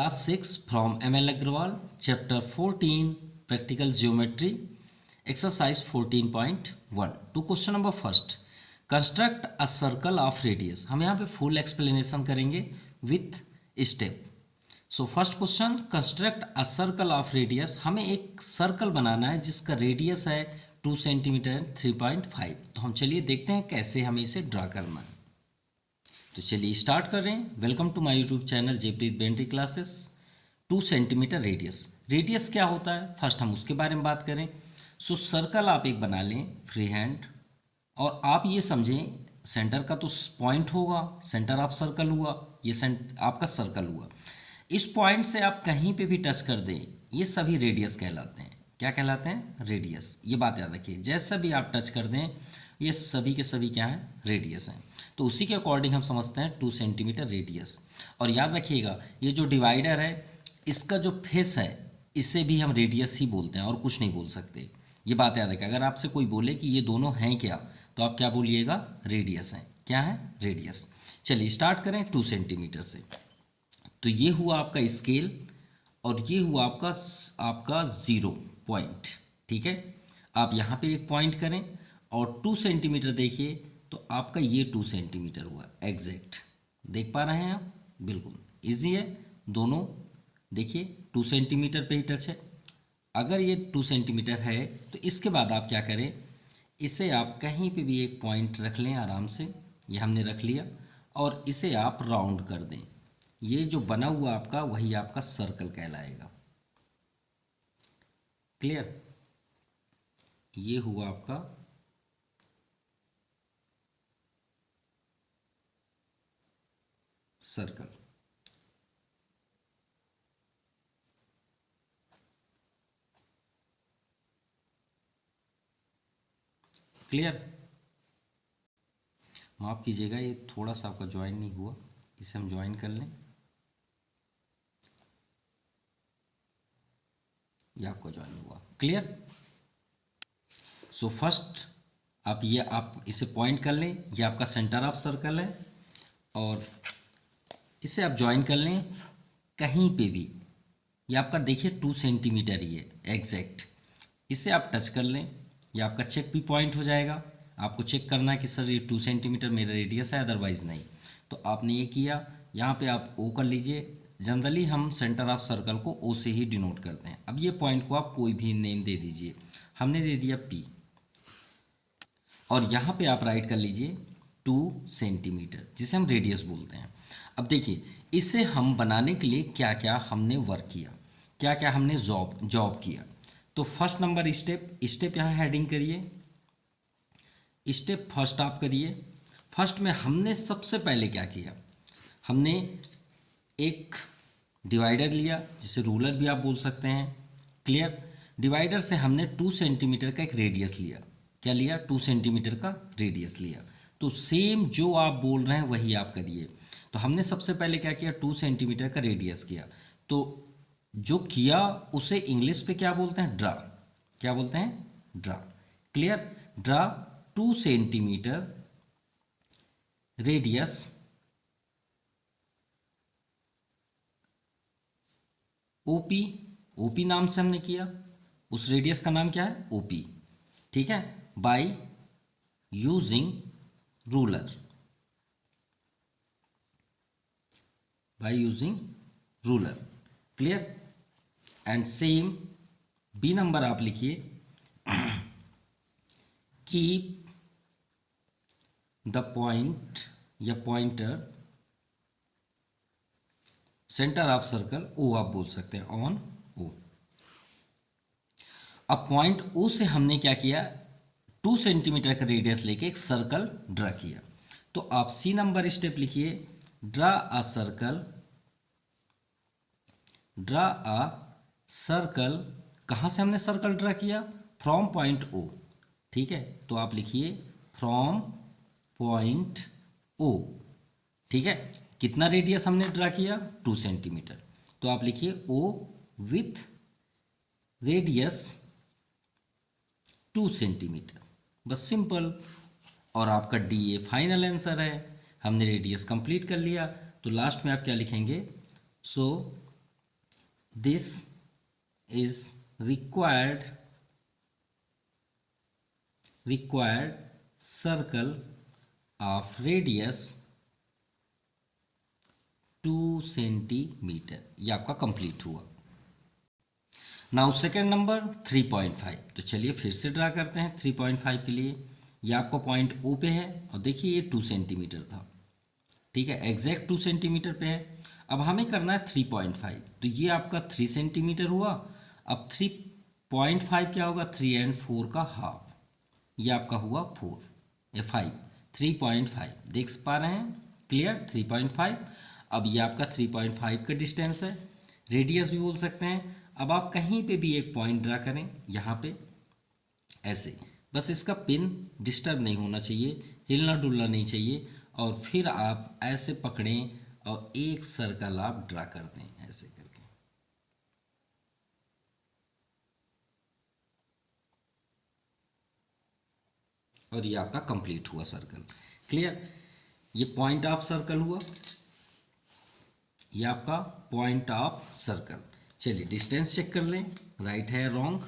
Class 6 from ML Agrawal, chapter 14, practical geometry, exercise 14.1. To question number first, construct a circle of radius. हम यहाँ पे full explanation करेंगे with step. So first question, construct a circle of radius. हमें एक circle बनाना है जिसका radius है 2 centimetre 3.5. तो हम चलिए देखते हैं कैसे हमें इसे ड्रा करना है. तो चलिए स्टार्ट कर रहे हैं. Welcome to my YouTube channel Jaypreet बेंट्री क्लासेस. 2 centimetre radius. रेडियस क्या होता है फर्स्ट हम उसके बारे में बात करें. सो सर्कल आप एक बना लें फ्री हैंड, और आप ये समझें सेंटर का तो पॉइंट होगा, सेंटर ऑफ सर्कल हुआ, ये आपका सर्कल हुआ. इस पॉइंट से आप कहीं पे भी टच कर दें, ये सभी रेडियस कहलाते हैं. क्या कहलाते हैं? रेडियस. ये बात याद रखिए, जैसा भी आप टच कर दें ये सभी के सभी क्या हैं? रेडियस हैं. तो उसी के अकॉर्डिंग हम समझते हैं 2 सेंटीमीटर रेडियस. और याद रखिएगा ये जो डिवाइडर है इसका जो फेस है इसे भी हम रेडियस ही बोलते हैं और कुछ नहीं बोल सकते. ये बात याद रखिए. अगर आपसे कोई बोले कि ये दोनों हैं क्या, तो आप क्या बोलिएगा? रेडियस हैं. क्या है? रेडियस. चलिए स्टार्ट करें 2 सेंटीमीटर से. तो ये हुआ आपका स्केल और ये हुआ आपका 0 पॉइंट. ठीक है, आप यहाँ पे एक पॉइंट करें और 2 सेंटीमीटर देखिए तो आपका ये 2 सेंटीमीटर हुआ एग्जैक्ट. देख पा रहे हैं आप? बिल्कुल इजी है. दोनों देखिए 2 सेंटीमीटर पे ही टच है. अगर ये 2 सेंटीमीटर है तो इसके बाद आप क्या करें, इसे आप कहीं पे भी एक पॉइंट रख लें आराम से. ये हमने रख लिया और इसे आप राउंड कर दें. ये जो बना हुआ आपका वही आपका सर्कल कहलाएगा. क्लियर? ये हुआ आपका सर्कल. क्लियर? माफ कीजिएगा ये थोड़ा सा आपका ज्वाइन नहीं हुआ, इसे हम ज्वाइन कर लें. ये आपका ज्वाइन हुआ. क्लियर? सो फर्स्ट आप इसे पॉइंट कर लें. ये आपका सेंटर ऑफ सर्कल है और इसे आप ज्वाइन कर लें कहीं पे भी. ये आपका देखिए 2 सेंटीमीटर ही है एग्जैक्ट. इसे आप टच कर लें, ये आपका चेक भी पॉइंट हो जाएगा. आपको चेक करना है कि सर ये 2 सेंटीमीटर मेरा रेडियस है, अदरवाइज़ नहीं. तो आपने ये किया, यहाँ पे आप ओ कर लीजिए. जनरली हम सेंटर ऑफ सर्कल को ओ से ही डिनोट करते हैं. अब ये पॉइंट को आप कोई भी नेम दे दीजिए. हमने दे दिया पी और यहाँ पे आप राइट कर लीजिए 2 सेंटीमीटर जिसे हम रेडियस बोलते हैं. अब देखिए इसे हम बनाने के लिए क्या क्या हमने वर्क किया, क्या क्या हमने जॉब किया. तो फर्स्ट नंबर स्टेप यहाँ हेडिंग करिए. स्टेप फर्स्ट आप करिए. फर्स्ट में हमने सबसे पहले क्या किया, हमने एक डिवाइडर लिया जिसे रूलर भी आप बोल सकते हैं. क्लियर? डिवाइडर से हमने 2 सेंटीमीटर का एक रेडियस लिया. क्या लिया? 2 सेंटीमीटर का रेडियस लिया. तो सेम जो आप बोल रहे हैं वही आप करिए. तो हमने सबसे पहले क्या किया, 2 सेंटीमीटर का रेडियस किया. तो जो किया उसे इंग्लिश पे क्या बोलते हैं? ड्रा. क्या बोलते हैं? Draw. Clear? Draw 2 centimetre radius OP. OP नाम से हमने किया, उस रेडियस का नाम क्या है? ओपी. ठीक है? By using ruler. By using ruler. Clear? And same B number आप लिखिए. कीप द पॉइंट या pointer centre of circle O आप बोल सकते हैं, ऑन ओ. अब पॉइंट ओ से हमने क्या किया, 2 सेंटीमीटर का रेडियस लेके एक सर्कल ड्रा किया. तो आप सी नंबर स्टेप लिखिए. Draw a circle. Draw a circle. कहाँ से हमने सर्कल ड्रा किया? From point O. ठीक है, तो आप लिखिए फ्रॉम पॉइंट ओ. ठीक है, कितना रेडियस हमने ड्रा किया? 2 सेंटीमीटर. तो आप लिखिए ओ विथ रेडियस 2 सेंटीमीटर. बस सिंपल. और आपका डी ए फाइनल आंसर है. हमने रेडियस कंप्लीट कर लिया. तो लास्ट में आप क्या लिखेंगे? सो this is required circle of radius 2 centimetre. ये आपका कंप्लीट हुआ। Now second number 3.5। तो चलिए फिर से ड्रा करते हैं 3.5 के लिए। ये आपका पॉइंट ओ पे है और देखिए ये 2 सेंटीमीटर था, ठीक है, एग्जैक्ट 2 सेंटीमीटर पे है। अब हमें करना है 3.5, तो ये आपका 3 सेंटीमीटर हुआ। अब 3.5 क्या होगा, 3 और 4 का हाफ, ये आपका हुआ 4 या 5, 3.5 देख पा रहे हैं, क्लियर 3.5। अब ये आपका 3.5 का डिस्टेंस है, रेडियस भी बोल सकते हैं। अब आप कहीं पे भी एक पॉइंट ड्रा करें यहाँ पे ऐसे, बस इसका पिन डिस्टर्ब नहीं होना चाहिए, हिलना डुलना नहीं चाहिए, और फिर आप ऐसे पकड़ें और एक सर्कल आप ड्रा कर दें ऐसे करके। और ये आपका कंप्लीट हुआ सर्कल, क्लियर। ये पॉइंट ऑफ सर्कल हुआ, ये आपका पॉइंट ऑफ सर्कल। चलिए डिस्टेंस चेक कर लें, राइट है रॉन्ग।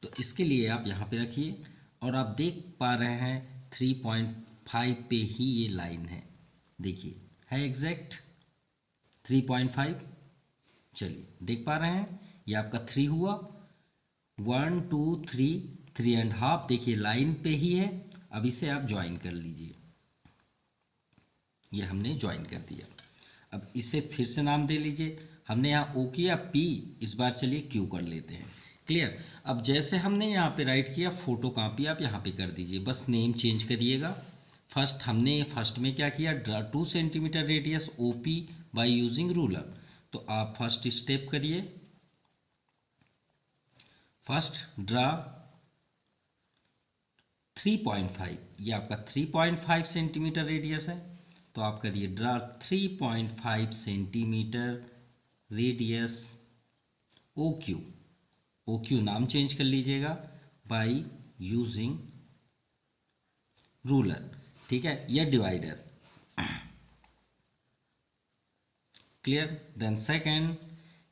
तो इसके लिए आप यहाँ पे रखिए और आप देख पा रहे हैं 3.5 पे ही ये लाइन है, देखिए है एग्जैक्ट 3.5। चलिए देख पा रहे हैं, ये आपका 3 हुआ, 1 2 3, 3.5 देखिए लाइन पे ही है। अब इसे आप ज्वाइन कर लीजिए, ये हमने ज्वाइन कर दिया। अब इसे फिर से नाम दे लीजिए, हमने यहाँ ओ किया पी, इस बार चलिए क्यू कर लेते हैं, क्लियर। अब जैसे हमने यहाँ पे राइट किया, फोटो कॉपी आप यहाँ पे कर दीजिए, बस नेम चेंज करिएगा। फर्स्ट में क्या किया, draw 2 centimetre radius O P by using ruler. तो आप फर्स्ट स्टेप करिए, फर्स्ट ड्रा 3.5, ये आपका 3.5 सेंटीमीटर रेडियस है, तो आप करिए draw 3.5 centimetre radius O Q नाम चेंज कर लीजिएगा बाय यूजिंग रूलर, ठीक है, या divider, clear. Then second,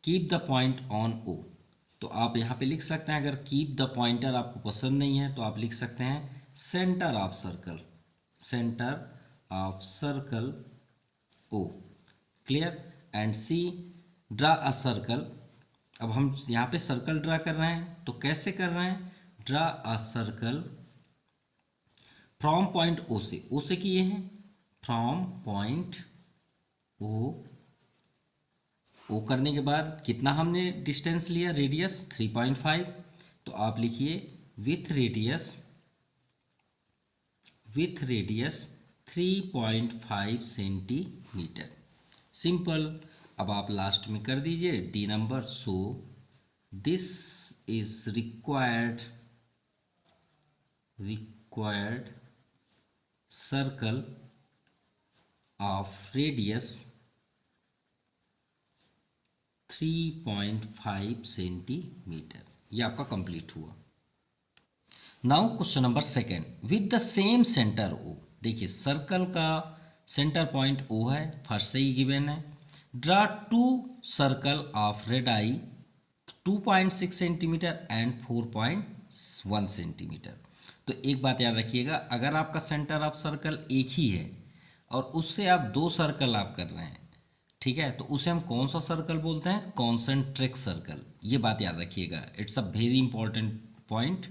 keep the point on O. तो आप यहाँ पे लिख सकते हैं, अगर कीप द पॉइंटर आपको पसंद नहीं है तो आप लिख सकते हैं centre of circle, centre of circle O, clear. And C, draw a circle. अब हम यहाँ पे सर्कल ड्रा कर रहे हैं, तो कैसे कर रहे हैं, draw a circle from point O से किए हैं, फ्रॉम पॉइंट ओ करने के बाद कितना हमने डिस्टेंस लिया, रेडियस 3.5। तो आप लिखिए विथ रेडियस 3.5 सेंटीमीटर, सिंपल। अब आप लास्ट में कर दीजिए D number. So this is required circle of radius 3.5 centimetre. ये आपका कंप्लीट हुआ। Now question number second, with the same centre O. देखिए सर्कल का सेंटर पॉइंट ओ है, फर्स्ट से ही गिवन है। Draw 2 circle of radii 2.6 centimetre and 4.1 centimetre. तो एक बात याद रखिएगा, अगर आपका सेंटर ऑफ सर्कल एक ही है और उससे आप 2 सर्कल आप कर रहे हैं, ठीक है, तो उसे हम कौन सा सर्कल बोलते हैं, कॉन्सेंट्रिक सर्कल। ये बात याद रखिएगा, it's a very important point.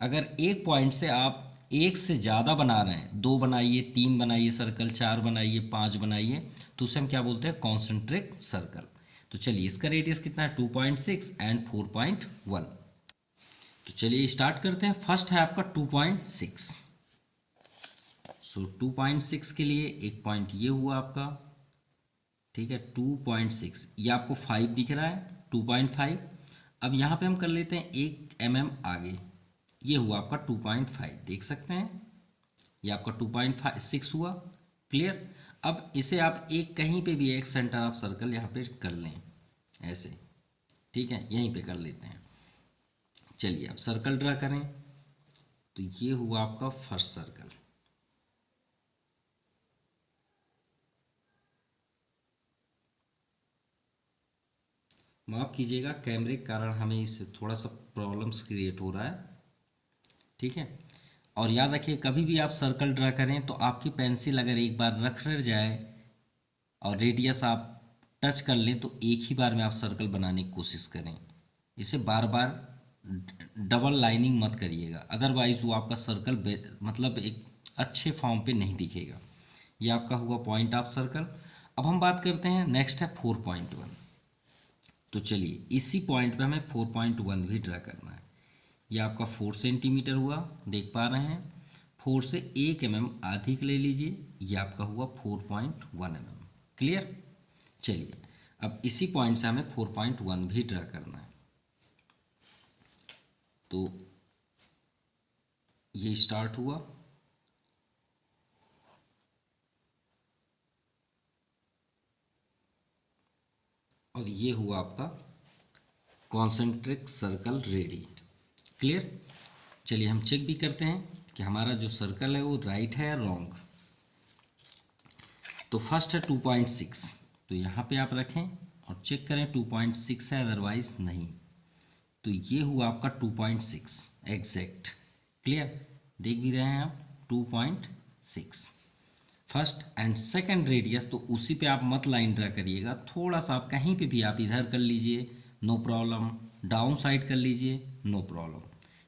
अगर एक पॉइंट से आप एक से ज़्यादा बना रहे हैं, 2 बनाइए, 3 बनाइए सर्कल, 4 बनाइए, 5 बनाइए, तो उसे हम क्या बोलते हैं, कॉन्सेंट्रिक सर्कल। तो चलिए इसका रेडियस कितना है, 2.6 एंड 4.1। तो चलिए स्टार्ट करते हैं। फर्स्ट है आपका 2.6। सो 2.6 के लिए एक पॉइंट ये हुआ आपका, ठीक है, 2.6, ये आपको 5 दिख रहा है, 2.5। अब यहाँ पे हम कर लेते हैं 1 mm आगे, ये हुआ आपका 2.5, देख सकते हैं, ये आपका 2.6 हुआ, क्लियर। अब इसे आप एक कहीं पे भी एक सेंटर ऑफ सर्कल यहाँ पे कर लें ऐसे, ठीक है, यहीं पे कर लेते हैं। चलिए अब सर्कल ड्रा करें, तो ये हुआ आपका फर्स्ट सर्कल, माफ़ कीजिएगा, कैमरे के कारण हमें इससे थोड़ा सा प्रॉब्लम्स क्रिएट हो रहा है, ठीक है। और याद रखिए, कभी भी आप सर्कल ड्रा करें तो आपकी पेंसिल अगर एक बार रख जाए और रेडियस आप टच कर लें तो एक ही बार में आप सर्कल बनाने की कोशिश करें। इसे बार बार डबल लाइनिंग मत करिएगा, अदरवाइज वो आपका सर्कल मतलब एक अच्छे फॉर्म पे नहीं दिखेगा। ये आपका हुआ पॉइंट ऑफ सर्कल। अब हम बात करते हैं, नेक्स्ट है 4.1। तो चलिए इसी पॉइंट पे हमें 4.1 भी ड्रा करना है। यह आपका 4 सेंटीमीटर हुआ, देख पा रहे हैं। 4 से 1 mm अधिक ले लीजिए, यह आपका हुआ 4.1 mm। क्लियर। चलिए अब इसी पॉइंट से हमें 4.1 भी ड्रा करना है। तो ये स्टार्ट हुआ, और ये हुआ आपका कॉन्सेंट्रिक सर्कल रेडी। क्लियर। चलिए हम चेक भी करते हैं कि हमारा जो सर्कल है वो राइट है या रॉन्ग। तो फर्स्ट है 2.6, तो यहाँ पे आप रखें और चेक करें 2.6 है, अदरवाइज नहीं। तो ये हुआ आपका 2.6 एग्जैक्ट। क्लियर, देख भी रहे हैं आप 2.6 फर्स्ट एंड सेकंड रेडियस। तो उसी पे आप मत लाइन ड्रा करिएगा, थोड़ा सा आप कहीं पे भी आप इधर कर लीजिए, नो प्रॉब्लम, डाउन साइड कर लीजिए, नो प्रॉब्लम,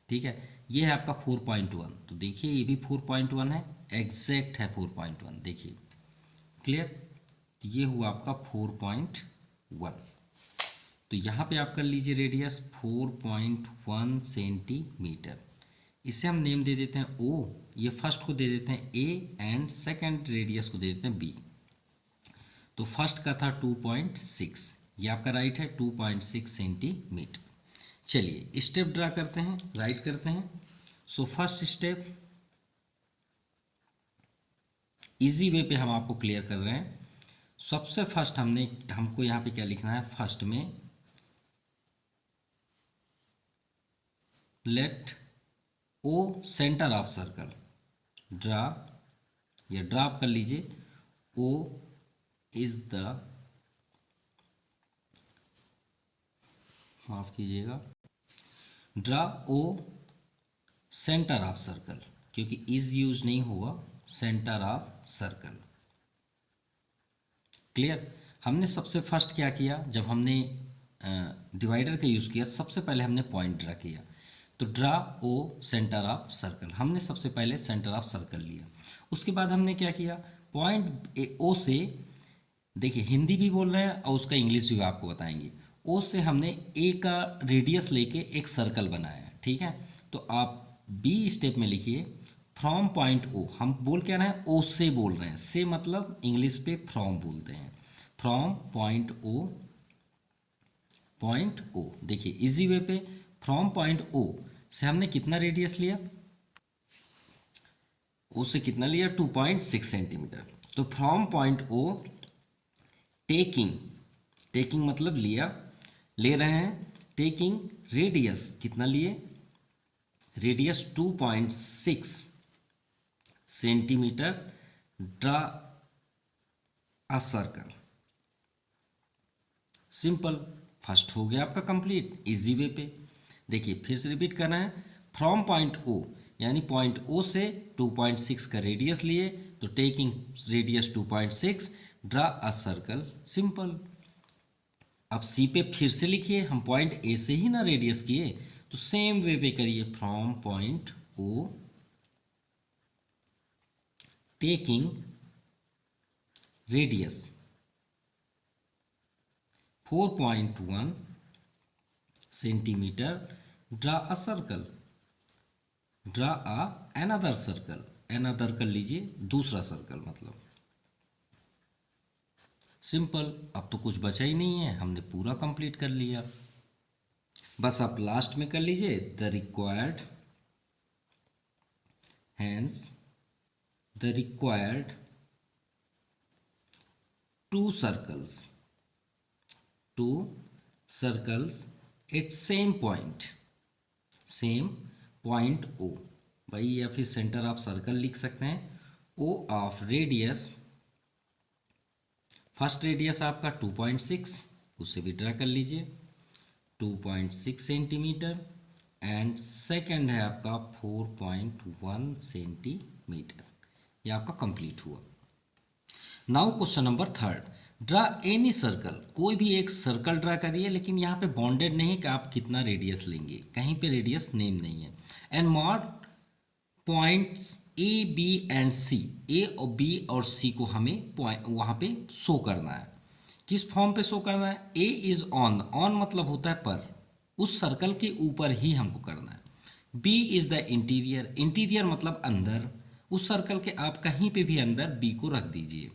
ठीक है। ये है आपका 4.1। तो देखिए ये भी 4.1 है, एग्जैक्ट है 4.1, देखिए। क्लियर। ये हुआ आपका 4.1। तो यहाँ पे आप कर लीजिए रेडियस 4.1 सेंटीमीटर। इसे हम नेम दे देते हैं ओ, ये फर्स्ट को दे देते हैं ए एंड सेकंड रेडियस को दे देते हैं बी। तो फर्स्ट का था 2.6, ये आपका राइट है 2.6 सेंटीमीटर। चलिए स्टेप ड्रा करते हैं, राइट करते हैं। So first step easy way पे हम आपको क्लियर कर रहे हैं। सबसे फर्स्ट हमको यहाँ पे क्या लिखना है, फर्स्ट में let O centre of circle draw, या ड्रॉप कर लीजिए, ओ इज द, माफ कीजिएगा, draw O centre of circle, क्योंकि इज यूज नहीं होगा, सेंटर ऑफ सर्कल। क्लियर। हमने सबसे फर्स्ट क्या किया, जब हमने डिवाइडर का यूज़ किया, सबसे पहले हमने पॉइंट ड्रा किया। तो draw O centre of circle, हमने सबसे पहले सेंटर ऑफ सर्कल लिया। उसके बाद हमने क्या किया, पॉइंट ओ से, देखिए हिंदी भी बोल रहे हैं और उसका इंग्लिश भी आपको बताएंगे। ओ से हमने ए का रेडियस लेके एक सर्कल बनाया है, ठीक है। तो आप बी स्टेप में लिखिए, फ्रॉम पॉइंट ओ, हम बोल क्या रहे हैं, ओ से बोल रहे हैं, से मतलब इंग्लिश पे फ्रॉम बोलते हैं। From point O, point O, देखिए इजी वे पे, फ्रॉम पॉइंट ओ से हमने कितना रेडियस लिया, ओ से कितना लिया, 2.6 सेंटीमीटर। तो from point O taking, taking मतलब लिया, ले रहे हैं, टेकिंग रेडियस कितना लिए, radius 2.6 centimetre, draw a circle. Simple, first हो गया आपका कंप्लीट इजी वे पे। देखिए फिर से रिपीट करना है, फ्रॉम पॉइंट ओ, यानी पॉइंट ओ से 2.6 का रेडियस लिए, तो taking radius 2.6 draw a circle. Simple. अब सी पे फिर से लिखिए, हम पॉइंट ए से ही ना रेडियस किए, तो सेम वे पे करिए, from point O taking radius 4.1 centimetre, draw a circle, draw a another circle, another कर लीजिए दूसरा सर्कल मतलब। सिंपल। अब तो कुछ बचा ही नहीं है, हमने पूरा कंप्लीट कर लिया। बस आप लास्ट में कर लीजिए, the required, hence the required two circles at same point O, भाई या फिर सेंटर ऑफ सर्कल लिख सकते हैं। O of radius, first radius आपका 2.6, उसे भी ड्रा कर लीजिए। 2.6 सेंटीमीटर एंड सेकंड है आपका 4.1 सेंटीमीटर। ये आपका कंप्लीट हुआ। Now question number third, draw any circle, कोई भी एक सर्कल ड्रा करिए, लेकिन यहाँ पे बॉन्डेड नहीं है कि आप कितना रेडियस लेंगे, कहीं पे रेडियस नेम नहीं है। And mark points A B and C, A और बी और सी को हमें पॉइंट वहाँ पे शो करना है। किस फॉर्म पे शो करना है? ए इज ऑन, ऑन मतलब होता है पर, उस सर्कल के ऊपर ही हमको करना है। B is the interior, interior मतलब अंदर, उस सर्कल के आप कहीं पे भी अंदर बी को रख दीजिए।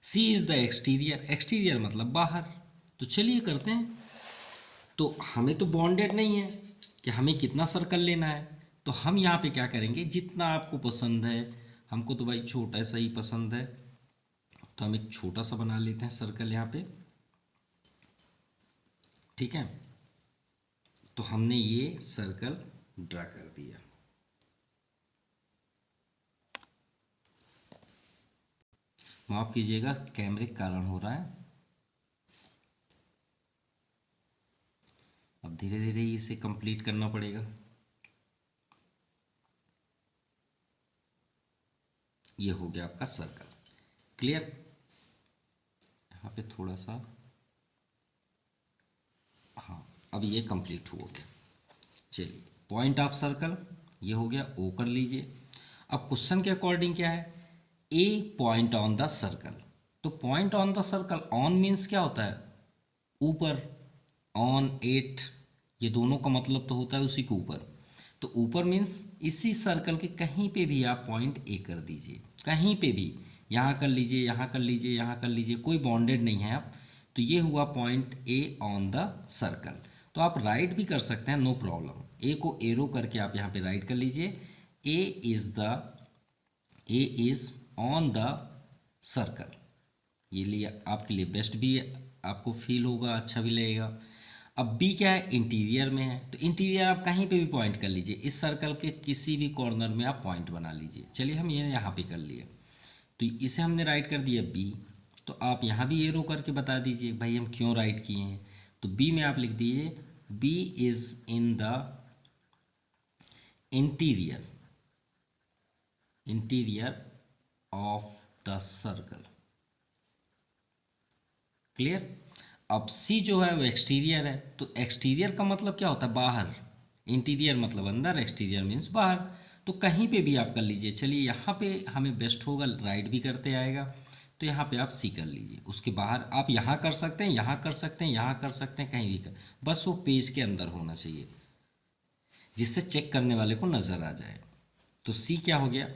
सी इज द एक्सटीरियर, एक्सटीरियर मतलब बाहर। तो चलिए करते हैं। तो हमें तो बॉन्डेड नहीं है कि हमें कितना सर्कल लेना है, तो हम यहाँ पे क्या करेंगे, जितना आपको पसंद है, हमको तो भाई छोटा सा ही पसंद है, तो हम एक छोटा सा बना लेते हैं सर्कल यहाँ पे। ठीक है, तो हमने ये सर्कल ड्रा कर दिया। माफ कीजिएगा, कैमरे के कारण हो रहा है। अब धीरे धीरे इसे कंप्लीट करना पड़ेगा। ये हो गया आपका सर्कल, क्लियर। यहाँ पे थोड़ा सा, हाँ, अब ये कंप्लीट हो गया। चलिए, पॉइंट ऑफ सर्कल ये हो गया, ओ कर लीजिए। अब क्वेश्चन के अकॉर्डिंग क्या है, ए पॉइंट ऑन द सर्कल। तो point on the circle, on means क्या होता है, ऊपर, ऑन, एट, ये दोनों का मतलब तो होता है उसी के ऊपर। तो ऊपर मीन्स इसी सर्कल के कहीं पे भी आप पॉइंट ए कर दीजिए, कहीं पे भी, यहाँ कर लीजिए, यहाँ कर लीजिए, यहाँ कर लीजिए, कोई बॉन्डेड नहीं है आप। तो ये हुआ point A on the circle. तो आप राइट भी कर सकते हैं, नो प्रॉब्लम। ए को एरो करके आप यहाँ पे राइट कर लीजिए, ए इज ऑन द सर्कल। ये लिए आपके लिए बेस्ट भी है, आपको फील होगा, अच्छा भी लगेगा। अब बी क्या है, इंटीरियर में है, तो इंटीरियर आप कहीं पे भी पॉइंट कर लीजिए, इस सर्कल के किसी भी कॉर्नर में आप पॉइंट बना लीजिए। चलिए, हम ये यहाँ पे कर लिए, तो इसे हमने राइट कर दिया बी। तो आप यहाँ भी एरो करके बता दीजिए भाई हम क्यों राइट किए हैं। तो बी में आप लिख दीजिए B is in the interior, interior of the circle, clear. अब सी जो है वो एक्सटीरियर है, तो एक्सटीरियर का मतलब क्या होता है, बाहर। इंटीरियर मतलब अंदर, एक्सटीरियर मीन्स बाहर। तो कहीं पे भी आप कर लीजिए। चलिए, यहाँ पे हमें बेस्ट होगा, राइट भी करते आएगा, तो यहाँ पे आप सी कर लीजिए। उसके बाहर आप यहाँ कर सकते हैं, यहाँ कर सकते हैं, यहाँ कर सकते हैं, कहीं भी कर, बस वो पेज के अंदर होना चाहिए, जिससे चेक करने वाले को नज़र आ जाए। तो सी क्या हो गया,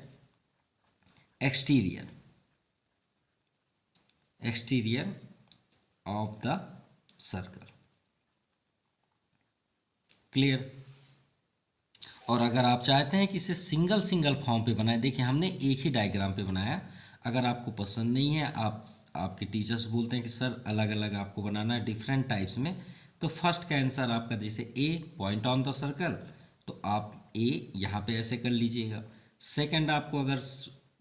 exterior, exterior of the circle, clear. और अगर आप चाहते हैं कि इसे सिंगल सिंगल फॉर्म पे बनाए, देखिए हमने एक ही डायग्राम पे बनाया। अगर आपको पसंद नहीं है, आपके टीचर्स बोलते हैं कि सर अलग अलग आपको बनाना है डिफरेंट टाइप्स में, तो फर्स्ट का आंसर आपका जैसे ए पॉइंट ऑन द सर्कल, तो आप ए यहाँ पे ऐसे कर लीजिएगा। सेकंड आपको अगर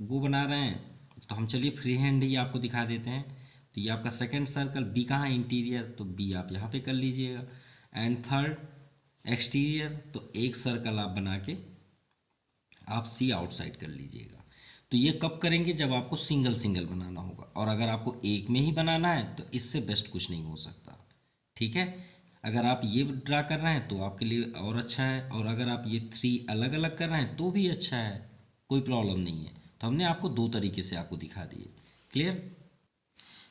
वो बना रहे हैं, तो हम चलिए फ्री हैंड ही आपको दिखा देते हैं। तो ये आपका सेकंड सर्कल, बी कहाँ, इंटीरियर, तो बी आप यहाँ पे कर लीजिएगा। एंड थर्ड एक्सटीरियर, तो एक सर्कल आप बना के आप सी आउटसाइड कर लीजिएगा। तो ये कब करेंगे, जब आपको सिंगल सिंगल बनाना होगा। और अगर आपको एक में ही बनाना है तो इससे बेस्ट कुछ नहीं हो सकता, ठीक है। अगर आप ये ड्रा कर रहे हैं तो आपके लिए और अच्छा है, और अगर आप ये 3 अलग अलग कर रहे हैं तो भी अच्छा है, कोई प्रॉब्लम नहीं है। तो हमने आपको 2 तरीके से आपको दिखा दिए, clear.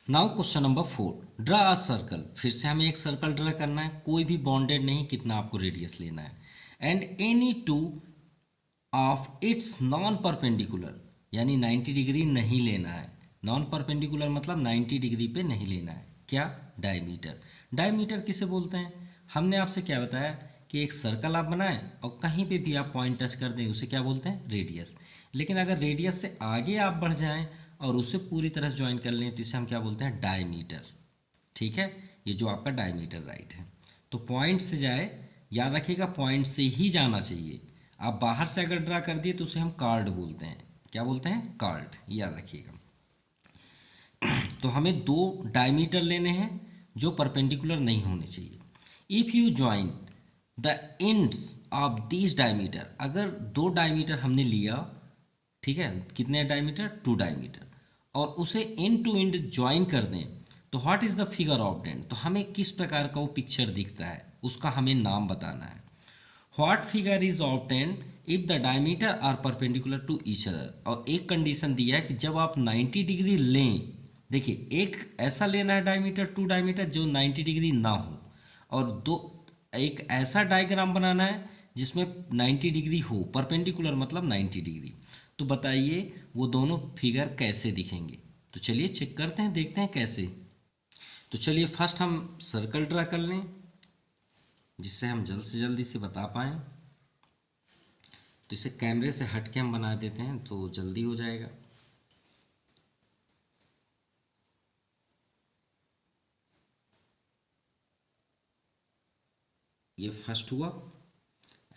Now question number 4, draw a circle. फिर से हमें एक सर्कल ड्रा करना है, कोई भी बॉन्डेड नहीं, कितना आपको रेडियस लेना है। And any two of its non perpendicular, यानी 90 डिग्री नहीं लेना है। नॉन परपेंडिकुलर मतलब 90 डिग्री पे नहीं लेना है। क्या, डायमीटर। डायमीटर किसे बोलते हैं, हमने आपसे क्या बताया कि एक सर्कल आप बनाएं और कहीं पे भी आप पॉइंट टच कर दें, उसे क्या बोलते हैं, रेडियस। लेकिन अगर रेडियस से आगे आप बढ़ जाएं और उसे पूरी तरह से ज्वाइन कर लें, तो इसे हम क्या बोलते हैं, डायमीटर, ठीक है। ये जो आपका डायमीटर राइट है। तो पॉइंट से जाए, याद रखिएगा पॉइंट से ही जाना चाहिए। आप बाहर से अगर ड्रा कर दिए तो उसे हम कार्ड बोलते हैं। क्या बोलते हैं, कार्ड, याद रखिएगा। तो हमें 2 डायमीटर लेने हैं जो परपेंडिकुलर नहीं होने चाहिए। If you join the ends of this diameter, अगर दो डायमीटर हमने लिया, ठीक है, कितने डायमीटर, 2 डायमीटर, और उसे एंड टू एंड ज्वाइन कर दें, तो what is the figure obtained, तो हमें किस प्रकार का वो पिक्चर दिखता है, उसका हमें नाम बताना है। What figure is obtained if the diameter are perpendicular to each other, और एक कंडीशन दिया है कि जब आप 90 डिग्री लें, देखिए एक ऐसा लेना है डायमीटर, 2 डायमीटर जो 90 डिग्री ना हो, और दो एक ऐसा डायग्राम बनाना है जिसमें 90 डिग्री हो, परपेंडिकुलर मतलब 90 डिग्री। तो बताइए वो दोनों फिगर कैसे दिखेंगे, तो चलिए चेक करते हैं, देखते हैं कैसे। तो चलिए फर्स्ट हम सर्कल ड्रा कर लें जिससे हम जल्द से जल्दी से बता पाएँ। तो इसे कैमरे से हट के हम बना देते हैं तो जल्दी हो जाएगा। ये फर्स्ट हुआ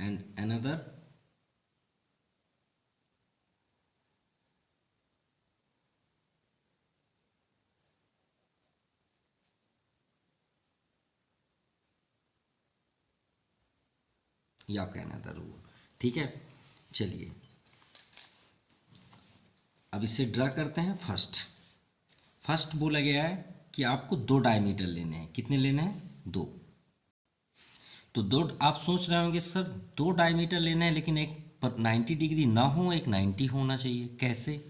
एंड अनदर, या आपका अनदर हुआ, ठीक है। चलिए अब इसे ड्रा करते हैं। फर्स्ट बोला गया है कि आपको 2 डायमीटर लेने हैं, कितने लेने हैं, 2। तो दो, आप सोच रहे होंगे सर 2 डायमीटर लेना है लेकिन एक पर 90 डिग्री ना हो, एक 90 होना चाहिए, कैसे।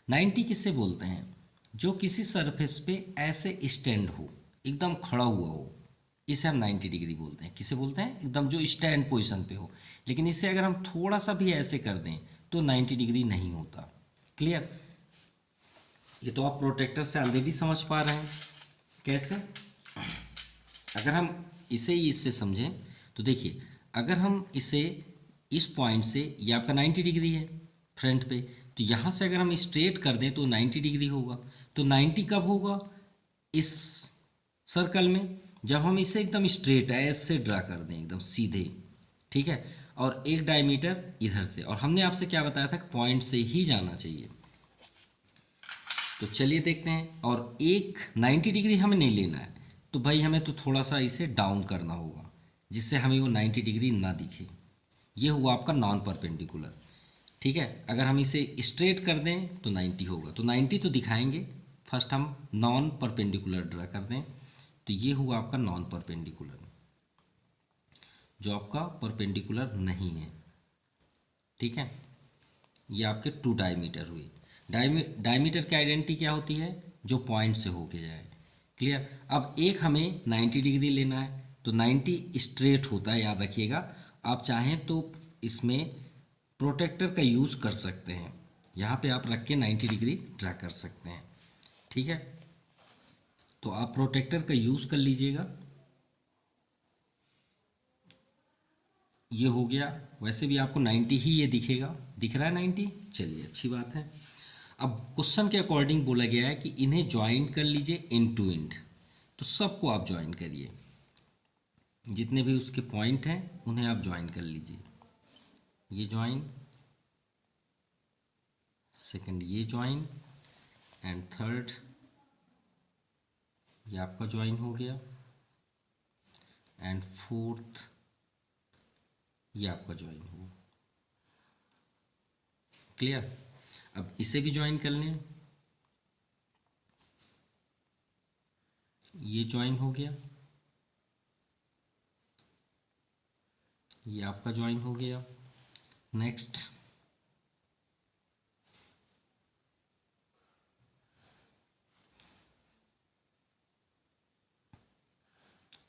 90 किससे बोलते हैं, जो किसी सरफेस पे ऐसे स्टैंड हो, एकदम खड़ा हुआ हो, इसे हम 90 डिग्री बोलते हैं। किसे बोलते हैं, एकदम जो स्टैंड पोजीशन पे हो। लेकिन इसे अगर हम थोड़ा सा भी ऐसे कर दें तो 90 डिग्री नहीं होता। क्लियर। ये तो आप प्रोटेक्टर से ऑलरेडी समझ पा रहे हैं कैसे। अगर हम इसे ही इससे समझें तो देखिए, अगर हम इसे इस पॉइंट से, ये आपका 90 डिग्री है फ्रंट पे, तो यहाँ से अगर हम स्ट्रेट कर दें तो 90 डिग्री होगा। तो 90 कब होगा, इस सर्कल में, जब हम इसे एकदम स्ट्रेट ऐसे ड्रा कर दें, एकदम सीधे, ठीक है, और एक डायमीटर इधर से, और हमने आपसे क्या बताया था कि पॉइंट से ही जाना चाहिए। तो चलिए देखते हैं, और एक 90 डिग्री हमें नहीं लेना है, तो भाई हमें तो थोड़ा सा इसे डाउन करना होगा जिससे हमें वो 90 डिग्री ना दिखे। ये हुआ आपका नॉन परपेंडिकुलर, ठीक है। अगर हम इसे स्ट्रेट कर दें तो 90 होगा, तो 90 तो दिखाएंगे। फर्स्ट हम नॉन परपेंडिकुलर ड्रा कर दें, तो ये हुआ आपका नॉन परपेंडिकुलर, जो आपका परपेंडिकुलर नहीं है, ठीक है। ये आपके 2 डायमीटर हुए। डायमीटर की आइडेंटिटी क्या होती है, जो पॉइंट से होके जाए। क्लियर। अब एक हमें 90 डिग्री लेना है, तो 90 स्ट्रेट होता है, याद रखिएगा। आप चाहें तो इसमें प्रोटेक्टर का यूज़ कर सकते हैं, यहाँ पे आप रख के 90 डिग्री ड्रा कर सकते हैं, ठीक है। तो आप प्रोटेक्टर का यूज़ कर लीजिएगा। ये हो गया, वैसे भी आपको 90 ही ये दिखेगा, दिख रहा है 90, चलिए अच्छी बात है। अब क्वेश्चन के अकॉर्डिंग बोला गया है कि इन्हें ज्वाइन कर लीजिए एंड टू एंड, तो सबको आप ज्वाइन करिए, जितने भी उसके पॉइंट हैं उन्हें आप ज्वाइन कर लीजिए। ये ज्वाइन, सेकंड ये ज्वाइन, एंड थर्ड ये आपका ज्वाइन हो गया, एंड फोर्थ ये आपका ज्वाइन हुआ। क्लियर। अब इसे भी ज्वाइन कर लें, ये ज्वाइन हो गया, ये आपका ज्वाइन हो गया। नेक्स्ट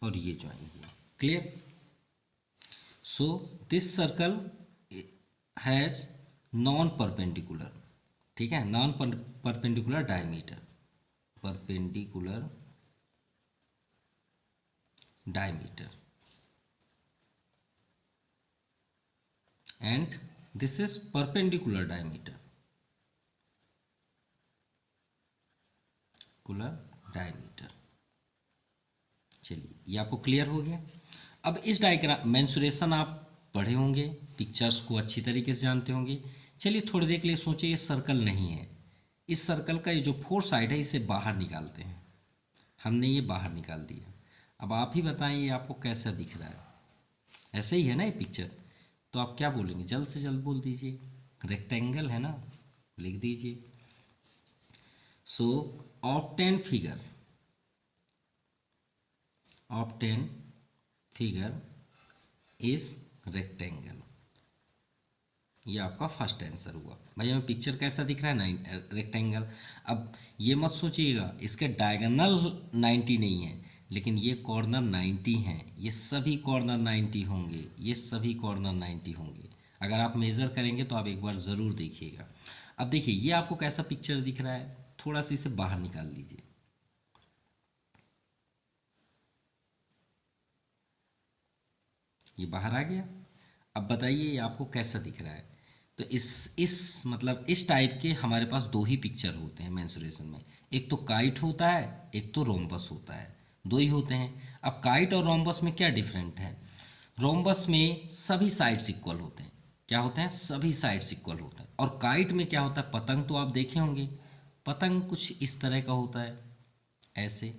और ये ज्वाइन हुआ। Clear. So this circle has non perpendicular, ठीक है, non perpendicular diameter, perpendicular diameter, and this is perpendicular diameter, diameter. चलिए ये आपको क्लियर हो गया। अब इस डायग्राम मेंसुरेशन आप पढ़े होंगे, पिक्चर्स को अच्छी तरीके से जानते होंगे। चलिए थोड़ी देर के लिए सोचिए, ये सर्कल नहीं है, इस सर्कल का ये जो 4 साइड है इसे बाहर निकालते हैं। हमने ये बाहर निकाल दिया। अब आप ही बताएं ये आपको कैसा दिख रहा है, ऐसे ही है ना ये पिक्चर, तो आप क्या बोलेंगे, जल्द से जल्द बोल दीजिए। रेक्टेंगल है ना, लिख दीजिए। सो ऑब्टेन फिगर इज रेक्टेंगल, ये आपका फर्स्ट आंसर हुआ। भाई हमें पिक्चर कैसा दिख रहा है, रेक्टेंगल। अब ये मत सोचिएगा इसके डायगोनल 90 नहीं है, लेकिन ये कॉर्नर 90 हैं, ये सभी कॉर्नर 90 होंगे, ये सभी कॉर्नर 90 होंगे। अगर आप मेज़र करेंगे तो आप एक बार ज़रूर देखिएगा। अब देखिए ये आपको कैसा पिक्चर दिख रहा है, थोड़ा सा इसे बाहर निकाल लीजिए। ये बाहर आ गया। अब बताइए ये आपको कैसा दिख रहा है। तो इस मतलब इस टाइप के हमारे पास दो ही पिक्चर होते हैं मेंसुरेशन में, एक तो काइट होता है, एक तो रोम्बस होता है, दो ही होते हैं। अब काइट और रोम्बस में क्या डिफरेंट है, रोम्बस में सभी साइड्स इक्वल होते हैं, क्या होते हैं, सभी साइड्स इक्वल होते हैं। और काइट में क्या होता है, पतंग तो आप देखे होंगे, पतंग कुछ इस तरह का होता है, ऐसे,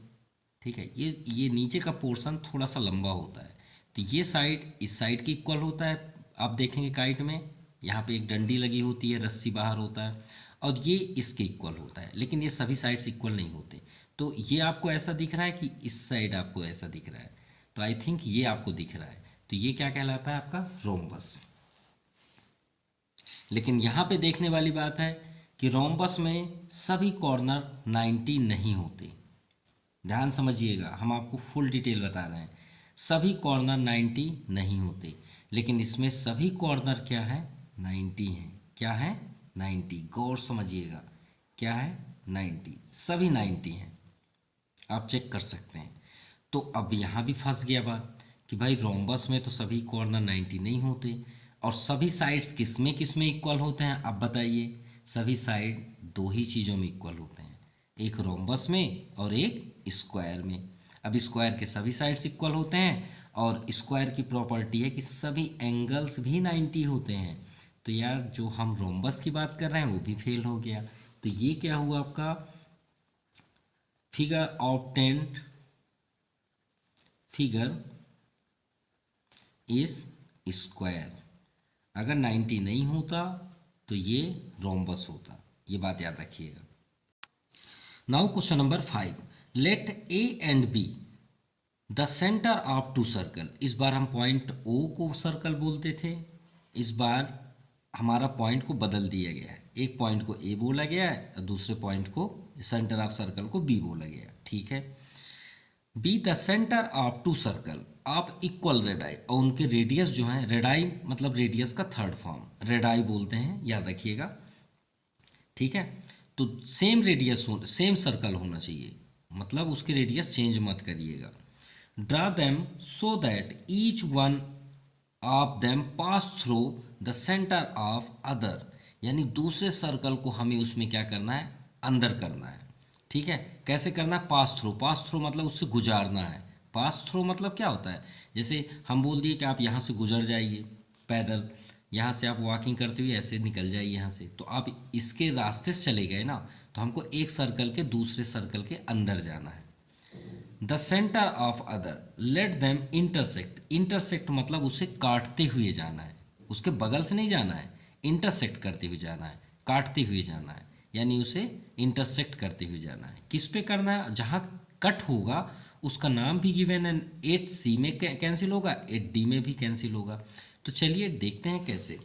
ठीक है। ये नीचे का पोर्शन थोड़ा सा लंबा होता है, तो ये साइड इस साइड की इक्वल होता है। आप देखेंगे काइट में यहाँ पे एक डंडी लगी होती है, रस्सी बाहर होता है, और ये इसके इक्वल होता है, लेकिन ये सभी साइड्स इक्वल नहीं होते। तो ये आपको ऐसा दिख रहा है कि इस साइड आपको ऐसा दिख रहा है, तो आई थिंक ये आपको दिख रहा है, तो ये क्या कहलाता है, आपका रोम्बस। लेकिन यहाँ पे देखने वाली बात है कि रोम्बस में सभी कॉर्नर 90 नहीं होते, ध्यान समझिएगा, हम आपको फुल डिटेल बता रहे हैं। सभी कॉर्नर 90 नहीं होते, लेकिन इसमें सभी कॉर्नर क्या है, 90 हैं। क्या है, 90, गौर समझिएगा, क्या है, 90, सभी 90 हैं, आप चेक कर सकते हैं। तो अब यहाँ भी फंस गया बात कि भाई रोम्बस में तो सभी कॉर्नर 90 नहीं होते, और सभी साइड्स किस में इक्वल होते हैं, अब बताइए। सभी साइड दो ही चीज़ों में इक्वल होते हैं, एक रोम्बस में और एक स्क्वायर में। अब स्क्वायर के सभी साइड्स इक्वल होते हैं, और स्क्वायर की प्रॉपर्टी है कि सभी एंगल्स भी 90 होते हैं। तो यार जो हम रोम्बस की बात कर रहे हैं वो भी फेल हो गया। तो ये क्या हुआ आपका, figure obtained figure is square. अगर 90 नहीं होता तो ये रोम्बस होता, ये बात याद रखिएगा। Now question number 5, let A and B the centre of two circle. इस बार हम पॉइंट ओ को सर्कल बोलते थे, इस बार हमारा पॉइंट को बदल दिया गया है, एक पॉइंट को ए बोला गया है और दूसरे पॉइंट को, सेंटर ऑफ सर्कल को बी बोला गया, ठीक है। B the centre of two circle of equal radii, और उनके रेडियस जो है, रेडाई मतलब रेडियस का थर्ड फॉर्म, रेडाई बोलते हैं, याद रखिएगा, ठीक है। तो सेम रेडियस हो, सेम सर्कल होना चाहिए, मतलब उसके रेडियस चेंज मत करिएगा। Draw them so that each one of them pass through the centre of other, यानी दूसरे सर्कल को हमें उसमें क्या करना है, अंदर करना है, ठीक है। कैसे करना है, पास थ्रू, पास थ्रू मतलब उससे गुजारना है। पास थ्रू मतलब क्या होता है, जैसे हम बोल दिए कि आप यहाँ से गुजर जाइए पैदल, यहाँ से आप वॉकिंग करते हुए ऐसे निकल जाइए यहाँ से, तो आप इसके रास्ते से चले गए ना, तो हमको एक सर्कल के दूसरे सर्कल के अंदर जाना है। The centre of other let them intersect, intersect मतलब उसे काटते हुए जाना है, उसके बगल से नहीं जाना है, इंटरसेक्ट करते हुए जाना है, काटते हुए जाना है, यानी उसे इंटरसेक्ट करते हुए जाना है। किस पे करना है, जहाँ कट होगा उसका नाम भी गिवन है, 8C में कैंसिल होगा, 8D में भी कैंसिल होगा। तो चलिए देखते हैं कैसे,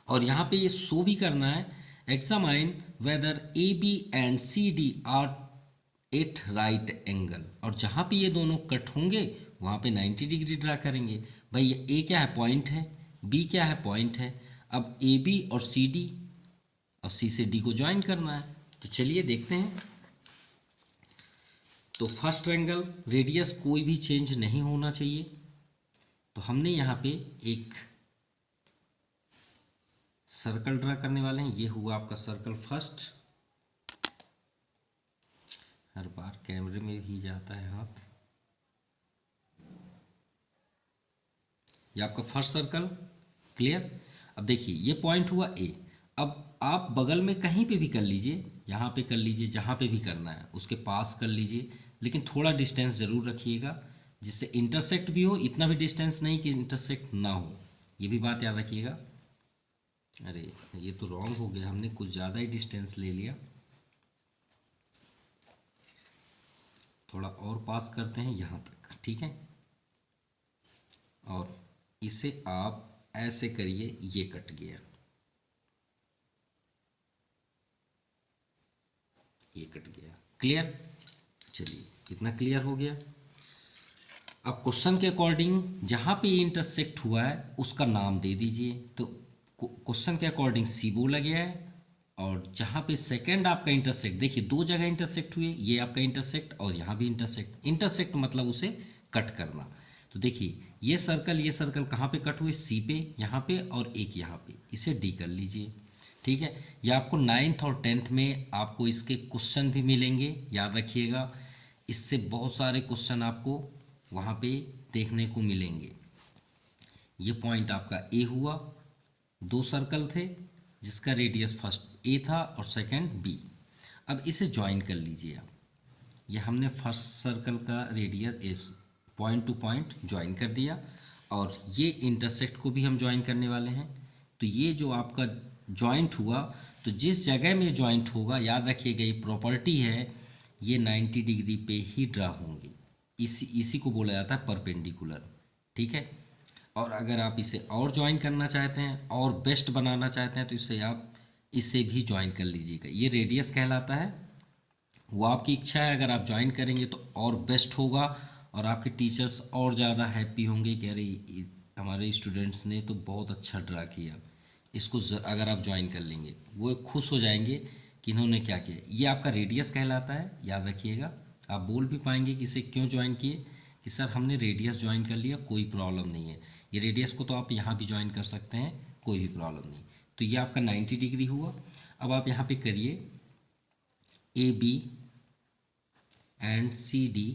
और यहाँ पे ये शो भी करना है, examine whether AB and CD are at right angle, और जहाँ पे ये दोनों कट होंगे वहाँ पे 90 डिग्री ड्रा करेंगे। भाई ए क्या है, पॉइंट है, बी क्या है, पॉइंट है। अब AB और CD और C से D को ज्वाइन करना है, तो चलिए देखते हैं। तो फर्स्ट एंगल रेडियस कोई भी चेंज नहीं होना चाहिए, तो हमने यहाँ पे एक सर्कल ड्रा करने वाले हैं। ये हुआ आपका सर्कल फर्स्ट, हर बार कैमरे में ही जाता है हाथ, ये आपका फर्स्ट सर्कल, क्लियर। अब देखिए ये पॉइंट हुआ ए, अब आप बगल में कहीं पे भी कर लीजिए, यहाँ पे कर लीजिए, जहाँ पे भी करना है उसके पास कर लीजिए, लेकिन थोड़ा डिस्टेंस ज़रूर रखिएगा जिससे इंटरसेक्ट भी हो, इतना भी डिस्टेंस नहीं कि इंटरसेक्ट ना हो, ये भी बात याद रखिएगा। अरे ये तो रॉन्ग हो गया, हमने कुछ ज़्यादा ही डिस्टेंस ले लिया, थोड़ा और पास करते हैं यहाँ तक, ठीक है। और इसे आप ऐसे करिए, ये कट गया, ये कट गया, क्लियर। चलिए कितना क्लियर हो गया। अब क्वेश्चन के अकॉर्डिंग जहाँ पे इंटरसेक्ट हुआ है उसका नाम दे दीजिए। तो क्वेश्चन के अकॉर्डिंग सी बोला गया है, और जहाँ पे सेकंड आपका इंटरसेक्ट, देखिए दो जगह इंटरसेक्ट हुए, ये आपका इंटरसेक्ट और यहाँ भी इंटरसेक्ट। इंटरसेक्ट मतलब उसे कट करना। तो देखिए ये सर्कल कहाँ पे कट हुए, सी पे, यहाँ पे और एक यहाँ पे, इसे डी कर लीजिए, ठीक है। ये आपको 9th और 10th में आपको इसके क्वेश्चन भी मिलेंगे, याद रखिएगा। इससे बहुत सारे क्वेश्चन आपको वहाँ पे देखने को मिलेंगे। ये पॉइंट आपका ए हुआ, दो सर्कल थे जिसका रेडियस फर्स्ट ए था और सेकंड बी। अब इसे ज्वाइन कर लीजिए आप। ये हमने फर्स्ट सर्कल का रेडियस इस पॉइंट टू पॉइंट ज्वाइन कर दिया, और ये इंटरसेक्ट को भी हम ज्वाइन करने वाले हैं। तो ये जो आपका ज्वाइंट हुआ, तो जिस जगह में ज्वाइंट होगा, याद रखिएगा ये प्रॉपर्टी है, ये 90 डिग्री पे ही ड्रा होंगी। इसी को बोला जाता है परपेंडिकुलर, ठीक है। और अगर आप इसे और ज्वाइन करना चाहते हैं और बेस्ट बनाना चाहते हैं तो इसे आप इसे भी ज्वाइन कर लीजिएगा। ये रेडियस कहलाता है, वो आपकी इच्छा है। अगर आप ज्वाइन करेंगे तो और बेस्ट होगा, और आपके टीचर्स और ज़्यादा हैप्पी होंगे कि अरे हमारे स्टूडेंट्स ने तो बहुत अच्छा ड्रा किया। इसको अगर आप ज्वाइन कर लेंगे वो खुश हो जाएंगे कि इन्होंने क्या किया। ये आपका रेडियस कहलाता है, याद रखिएगा। आप बोल भी पाएंगे कि इसे क्यों ज्वाइन किए, कि सर हमने रेडियस ज्वाइन कर लिया, कोई प्रॉब्लम नहीं है। ये रेडियस को तो आप यहाँ भी ज्वाइन कर सकते हैं, कोई भी प्रॉब्लम नहीं। तो ये आपका 90 डिग्री हुआ। अब आप यहाँ पे करिए A B and C D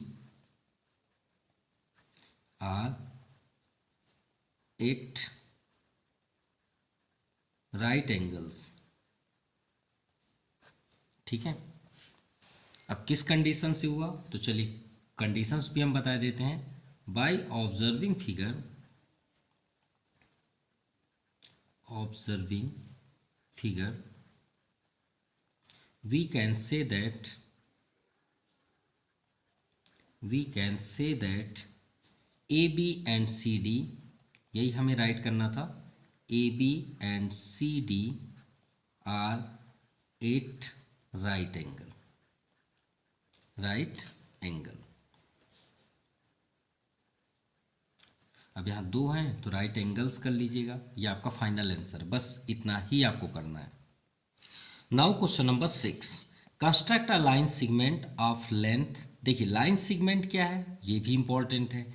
are 8 right angles, ठीक है। अब किस कंडीशन से हुआ, तो चलिए कंडीशंस भी हम बता देते हैं। By observing figure we can say that AB and CD, यही हमें राइट करना था, AB and CD are 8 right angle. अब यहाँ दो हैं तो राइट एंगल्स कर लीजिएगा, ये आपका फाइनल आंसर, बस इतना ही आपको करना है। Now question number 6, construct a line segment of length. देखिए लाइन सेगमेंट क्या है, ये भी इंपॉर्टेंट है।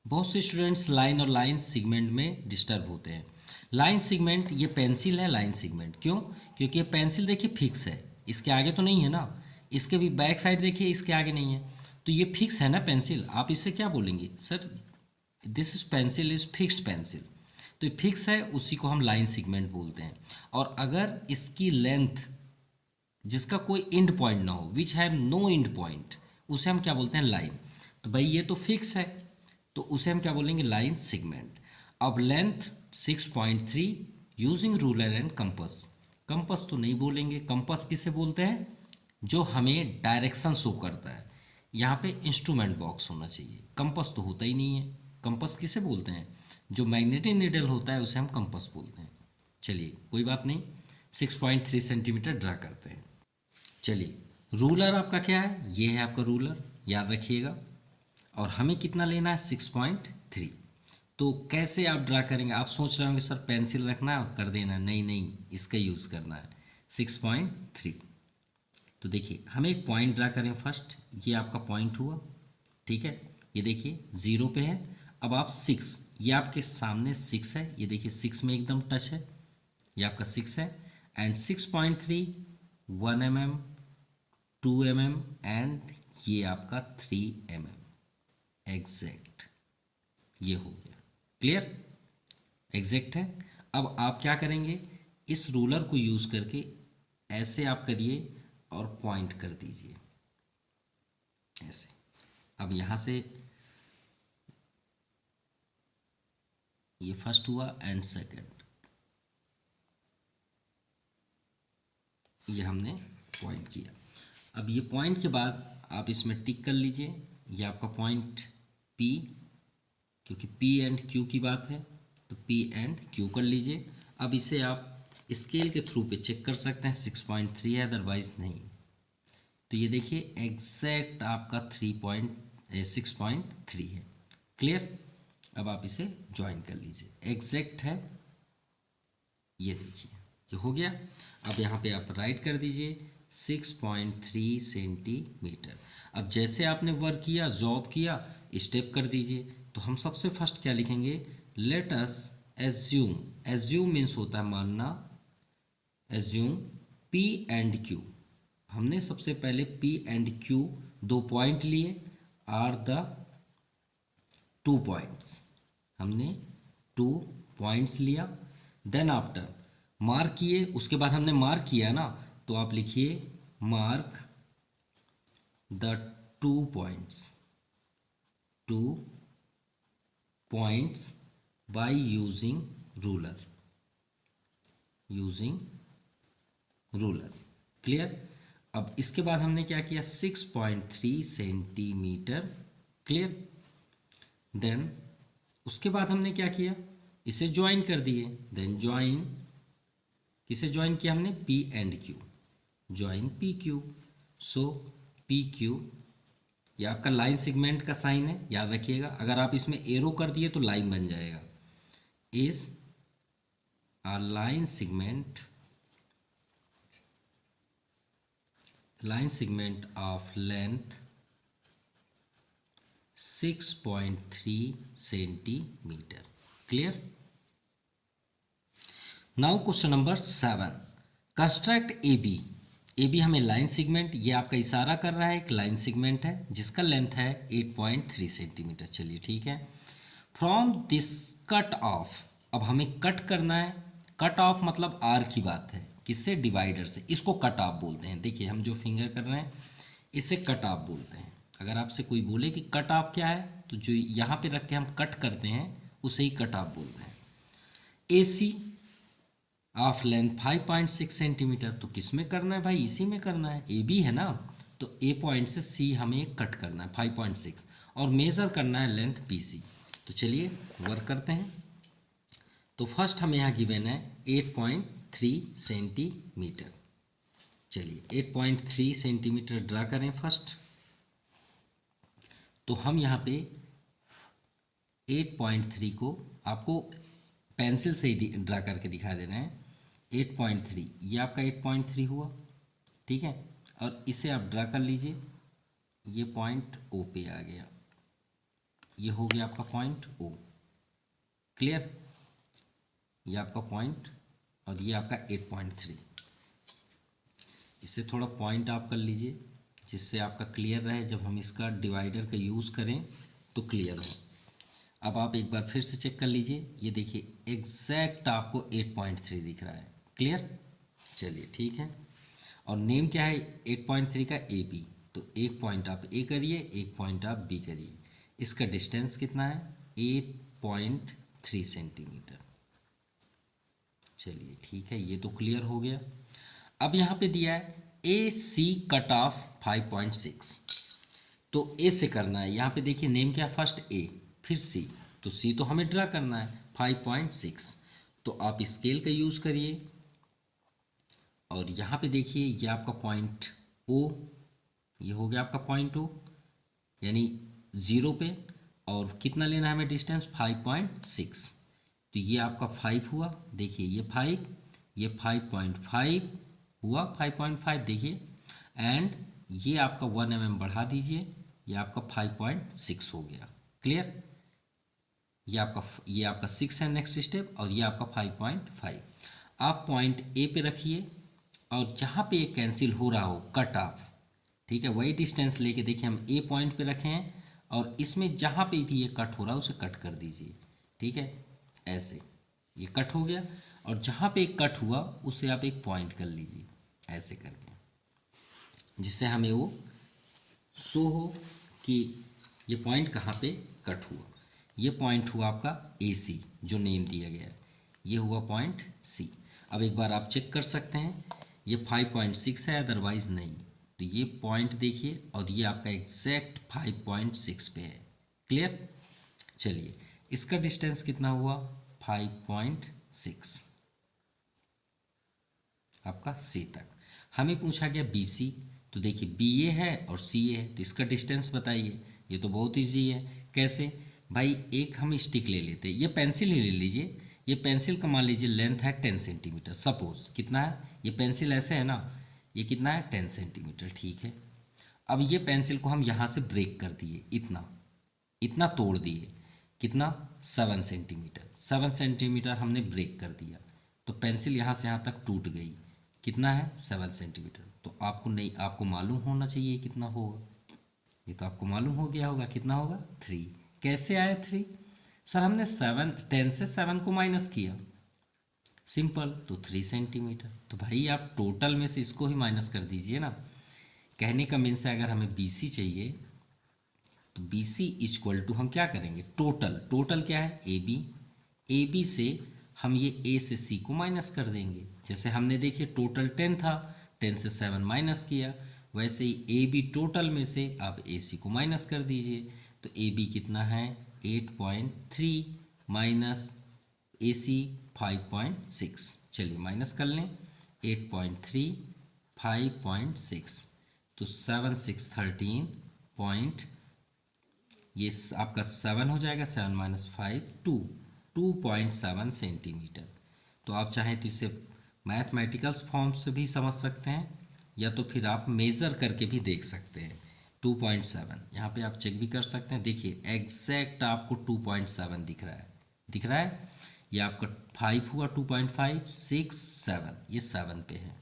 बहुत से स्टूडेंट्स लाइन और लाइन सेगमेंट में डिस्टर्ब होते हैं। लाइन सेगमेंट, ये पेंसिल है लाइन सेगमेंट, क्यों? क्योंकि ये पेंसिल देखिए फिक्स है, इसके आगे तो नहीं है ना, इसके भी बैक साइड देखिए इसके आगे नहीं है, तो ये फिक्स है ना पेंसिल। आप इससे क्या बोलेंगे, sir this is pencil is fixed pencil. तो ये फिक्स है, उसी को हम लाइन सेगमेंट बोलते हैं। और अगर इसकी लेंथ जिसका कोई एंड पॉइंट ना हो, which have no end point, उसे हम क्या बोलते हैं, लाइन। तो भाई ये तो फिक्स है, तो उसे हम क्या बोलेंगे, लाइन सेगमेंट। अब length 6.3 using ruler and compass. Compass तो नहीं बोलेंगे, कंपस किसे बोलते हैं, जो हमें डायरेक्शन शो करता है। यहाँ पे इंस्ट्रूमेंट बॉक्स होना चाहिए, कंपस तो होता ही नहीं है। कंपस किसे बोलते हैं, जो मैग्नेटिक नीडल होता है उसे हम कंपस बोलते हैं। चलिए कोई बात नहीं, 6.3 सेंटीमीटर ड्रा करते हैं। चलिए रूलर आपका क्या है, ये है आपका रूलर, याद रखिएगा। और हमें कितना लेना है, 6.3। तो कैसे आप ड्रा करेंगे, आप सोच रहे होंगे सर पेंसिल रखना है और कर देना, नहीं नहीं, इसका यूज़ करना है 6.3। तो देखिए हमें एक पॉइंट ड्रा करें फर्स्ट, ये आपका पॉइंट हुआ, ठीक है। ये देखिए 0 पे है। अब आप 6, ये आपके सामने 6 है, ये देखिए 6 में एकदम टच है, ये आपका 6 है। एंड 6.3 1 mm 2 mm एंड ये आपका 3 mm एग्जैक्ट, ये हो गया क्लियर, एग्जैक्ट है। अब आप क्या करेंगे, इस रूलर को यूज़ करके ऐसे आप करिए और पॉइंट कर दीजिए, ऐसे। अब यहाँ से ये फर्स्ट हुआ एंड सेकंड, ये हमने पॉइंट किया। अब ये पॉइंट के बाद आप इसमें टिक कर लीजिए, ये आपका पॉइंट P, क्योंकि P एंड Q की बात है तो P एंड Q कर लीजिए। अब इसे आप स्केल के थ्रू पे चेक कर सकते हैं, 6.3 है, अदरवाइज नहीं। तो ये देखिए एग्जैक्ट आपका 6.3 है। क्लियर। अब आप इसे ज्वाइन कर लीजिए, एग्जैक्ट है, ये देखिए ये हो गया। अब यहाँ पे आप राइट कर दीजिए 6.3 सेंटीमीटर। अब जैसे आपने वर्क किया, जॉब किया, स्टेप कर दीजिए। तो हम सबसे फर्स्ट क्या लिखेंगे, let us assume, assume means होता है मानना, एज्यूम P एंड Q। हमने सबसे पहले P एंड Q दो पॉइंट लिए, आर द 2 पॉइंट्स, हमने 2 पॉइंट्स लिया। देन आफ्टर मार्क किए, उसके बाद हमने मार्क किया ना, तो आप लिखिए mark the 2 points, 2 points bye using ruler, using ruler. Clear. अब इसके बाद हमने क्या किया, 6.3 सेंटीमीटर। क्लियर। देन उसके बाद हमने क्या किया, इसे ज्वाइन कर दिए। देन ज्वाइन, किसे ज्वाइन किया हमने, P and Q, join PQ। So PQ, ये आपका लाइन सेगमेंट का साइन है, याद रखिएगा। अगर आप इसमें एरो कर दिए तो लाइन बन जाएगा। Is a line segment, line segment of length 6.3 centimetre. Clear. Now question number 7, construct A B हमें लाइन सेगमेंट, ये आपका इशारा कर रहा है, एक लाइन सेगमेंट है जिसका लेंथ है 8.3 सेंटीमीटर। चलिए ठीक है। फ्रॉम दिस कट ऑफ, अब हमें कट करना है। कट ऑफ मतलब आर की बात है, किससे, डिवाइडर से। इसको कट ऑफ बोलते हैं। देखिए हम जो फिंगर कर रहे हैं इसे कट ऑफ बोलते हैं। अगर आपसे कोई बोले कि कट ऑफ क्या है, तो जो यहाँ पे रख के हम कट करते हैं उसे ही कट ऑफ बोलते हैं। ए सी ऑफ लेंथ 5.6 सेंटीमीटर, तो किस में करना है भाई, इसी में करना है, ए बी है ना, तो ए पॉइंट से सी हमें कट करना है 5.6 और मेज़र करना है लेंथ बी सी। तो चलिए वर्क करते हैं। तो फर्स्ट हमें यहाँ गिवन है 8.3 सेंटीमीटर। चलिए 8.3 सेंटीमीटर ड्रा करें फर्स्ट। तो हम यहाँ पे 8.3 को आपको पेंसिल से ही ड्रा करके दिखा दे रहे हैं। 8.3 ये आपका 8.3 हुआ, ठीक है। और इसे आप ड्रा कर लीजिए, ये पॉइंट ओ पे आ गया, ये हो गया आपका पॉइंट ओ। क्लियर। ये आपका पॉइंट और ये आपका 8.3। इसे थोड़ा पॉइंट आप कर लीजिए जिससे आपका क्लियर रहे, जब हम इसका डिवाइडर का यूज़ करें तो क्लियर हो। अब आप एक बार फिर से चेक कर लीजिए, ये देखिए एग्जैक्ट आपको 8.3 दिख रहा है। क्लियर। चलिए ठीक है। और नेम क्या है 8.3 का, ए बी। तो एक पॉइंट आप ए करिए, एक पॉइंट आप बी करिए। इसका डिस्टेंस कितना है, 8.3 सेंटीमीटर। चलिए ठीक है, ये तो क्लियर हो गया। अब यहाँ पे दिया है ए सी कट ऑफ 5.6, तो ए से करना है। यहाँ पे देखिए नेम क्या, फर्स्ट ए फिर सी, तो सी तो हमें ड्रा करना है 5.6। तो आप स्केल का यूज़ करिए और यहाँ पे देखिए ये आपका पॉइंट ओ, ये हो गया आपका पॉइंट ओ, यानी 0 पे। और कितना लेना है हमें डिस्टेंस, 5.6। तो ये आपका 5 हुआ, देखिए ये 5, ये 5.5 हुआ, 5.5 देखिए। एंड ये आपका 1 mm बढ़ा दीजिए, ये आपका 5.6 हो गया। क्लियर। ये आपका 6 है नेक्स्ट स्टेप, और ये आपका 5.5। आप पॉइंट ए पे रखिए और जहाँ पे ये कैंसिल हो रहा हो कट ऑफ, ठीक है, वही डिस्टेंस लेके देखिए हम ए पॉइंट पे रखे हैं और इसमें जहाँ पे भी ये कट हो रहा है उसे कट कर दीजिए। ठीक है, ऐसे ये कट हो गया और जहाँ पे कट हुआ उसे आप एक पॉइंट कर लीजिए ऐसे करके, जिससे हमें वो शो हो कि ये पॉइंट कहाँ पे कट हुआ। ये पॉइंट हुआ आपका AC जो नेम दिया गया है, ये हुआ पॉइंट C। अब एक बार आप चेक कर सकते हैं, ये 5.6 है, अदरवाइज नहीं। तो ये पॉइंट देखिए और ये आपका एग्जैक्ट 5.6 पे है। क्लियर। चलिए इसका डिस्टेंस कितना हुआ 5.6 आपका C तक। हमें पूछा गया BC, तो देखिए BA है और CA है, तो इसका डिस्टेंस बताइए। ये तो बहुत इजी है। कैसे भाई, एक हम स्टिक ले लेते हैं, ये पेंसिल ही ले लीजिए। ये पेंसिल का मान लीजिए लेंथ है 10 सेंटीमीटर, सपोज कितना है, ये पेंसिल ऐसे है ना, ये कितना है 10 सेंटीमीटर, ठीक है। अब ये पेंसिल को हम यहाँ से ब्रेक कर दिए, इतना इतना तोड़ दिए, कितना 7 सेंटीमीटर, 7 सेंटीमीटर हमने ब्रेक कर दिया, तो पेंसिल यहाँ से यहाँ तक टूट गई। कितना है 7 सेंटीमीटर। तो आपको नहीं, आपको मालूम होना चाहिए कितना होगा, ये तो आपको मालूम हो गया होगा, कितना होगा 3। कैसे आया 3 सर, हमने 10 से 7 को माइनस किया, सिंपल, तो 3 सेंटीमीटर। तो भाई आप टोटल में से इसको ही माइनस कर दीजिए ना। कहने का मीन्स है अगर हमें BC चाहिए तो BC इक्वल टू हम क्या करेंगे, टोटल क्या है AB से हम ये A से C को माइनस कर देंगे। जैसे हमने देखिए टोटल 10 था, 10 से 7 माइनस किया, वैसे ही AB टोटल में से आप AC को माइनस कर दीजिए। तो AB कितना है 8.3 माइनस AC 5.6। चलिए माइनस कर लें, 8.3 5.6, तो 7 6 13 पॉइंट, ये आपका 7 हो जाएगा, 7 माइनस 5 2.7 सेंटीमीटर। तो आप चाहें तो इसे मैथमेटिकल्स फॉर्म से भी समझ सकते हैं, या तो फिर आप मेज़र करके भी देख सकते हैं। 2.7 यहाँ पे आप चेक भी कर सकते हैं, देखिए एग्जैक्ट आपको 2.7 दिख रहा है। ये आपका 5 हुआ, 2.5 6 7, ये 7 पे है।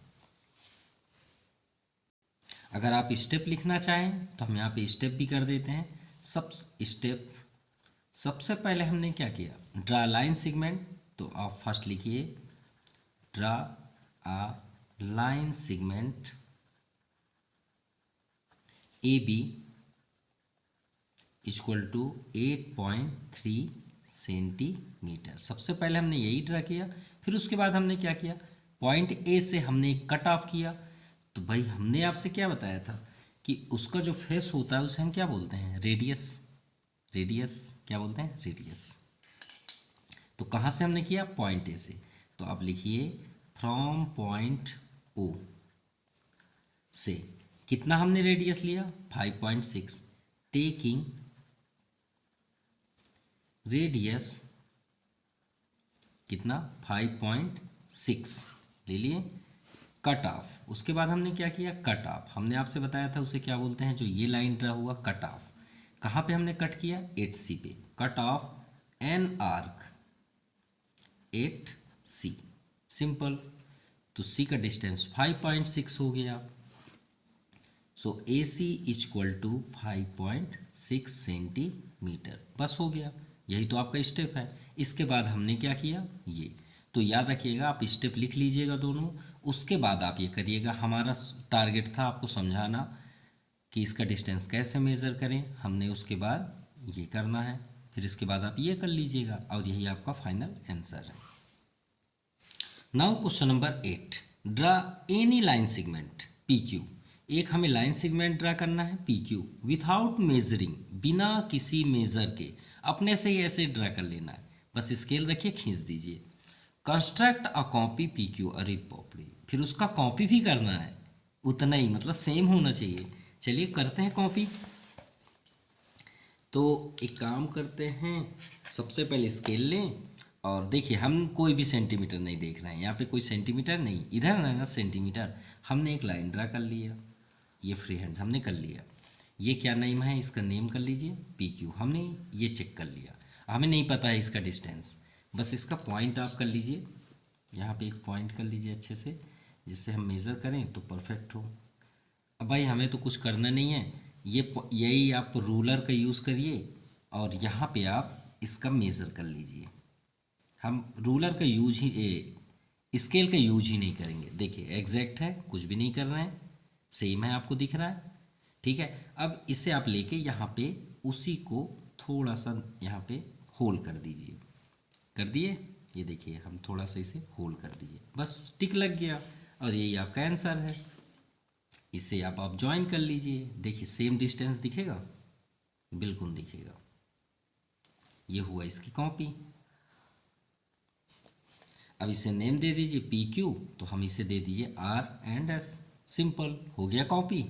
अगर आप स्टेप लिखना चाहें तो हम यहाँ पे स्टेप भी कर देते हैं। सबसे पहले हमने क्या किया, ड्रा लाइन सेगमेंट। तो आप फर्स्ट लिखिए draw a line segment AB equal to 8.3 centimetre. सबसे पहले हमने यही ड्रा किया, फिर उसके बाद हमने क्या किया, पॉइंट A से हमने एक कट ऑफ किया। तो भाई हमने आपसे क्या बताया था कि उसका जो फेस होता है उसे हम क्या बोलते हैं, रेडियस क्या बोलते हैं, रेडियस। तो कहाँ से हमने किया, पॉइंट A से। तो आप लिखिए फ्रॉम पॉइंट O से कितना हमने रेडियस लिया 5.6, टेकिंग रेडियस कितना 5.6 ले लिए, कट ऑफ। उसके बाद हमने क्या किया, कट ऑफ। हमने आपसे बताया था उसे क्या बोलते हैं, जो ये लाइन ड्रा हुआ कट ऑफ। कहाँ पे हमने कट किया, 8C पे, cut off an arc 8C, simple. तो C का डिस्टेंस 5.6 हो गया। सो AC इक्वल टू 5.6 सेंटीमीटर, बस हो गया। यही तो आपका स्टेप है। इसके बाद हमने क्या किया, ये तो याद रखिएगा, आप स्टेप लिख लीजिएगा दोनों, उसके बाद आप ये करिएगा। हमारा टारगेट था आपको समझाना कि इसका डिस्टेंस कैसे मेज़र करें, हमने उसके बाद ये करना है, फिर इसके बाद आप ये कर लीजिएगा और यही आपका फाइनल आंसर है। Now question number 8, draw any line segment PQ। एक हमें लाइन सेगमेंट ड्रा करना है PQ विथआउट मेजरिंग, बिना किसी मेज़र के, अपने से ही ऐसे ड्रा कर लेना है। बस स्केल रखिए, खींच दीजिए। कंस्ट्रक्ट अ कॉपी PQ, अरे पॉपड़ी, फिर उसका कॉपी भी करना है, उतना ही, मतलब सेम होना चाहिए। चलिए करते हैं कॉपी। तो एक काम करते हैं, सबसे पहले स्केल लें और देखिए हम कोई भी सेंटीमीटर नहीं देख रहे हैं, यहाँ पे कोई सेंटीमीटर नहीं, इधर ना सेंटीमीटर। हमने एक लाइन ड्रा कर लिया, ये फ्री हैंड हमने कर लिया। ये क्या नेम है, इसका नेम कर लीजिए PQ। हमने ये चेक कर लिया, हमें नहीं पता है इसका डिस्टेंस, बस इसका पॉइंट आप कर लीजिए। यहाँ पे एक पॉइंट कर लीजिए अच्छे से, जिससे हम मेज़र करें तो परफेक्ट हो। अब भाई हमें तो कुछ करना नहीं है, यही आप रूलर का यूज़ करिए और यहाँ पे आप इसका मेज़र कर लीजिए। हम रूलर का यूज ही, स्केल का यूज ही नहीं करेंगे। देखिए एग्जैक्ट है, कुछ भी नहीं कर रहे हैं, सेम है, आपको दिख रहा है। ठीक है। अब इसे आप लेके यहाँ पे उसी को थोड़ा सा यहाँ पे होल कर दीजिए। कर दिए, ये देखिए हम थोड़ा सा इसे होल कर दिए, बस टिक लग गया और यही आपका आंसर है। इसे आप ज्वाइन कर लीजिए, देखिए सेम डिस्टेंस दिखेगा, बिल्कुल दिखेगा। ये हुआ इसकी कॉपी। अब इसे नेम दे दीजिए पी क्यू, तो हम इसे दे दीजिए आर एंड एस, सिंपल हो गया कॉपी।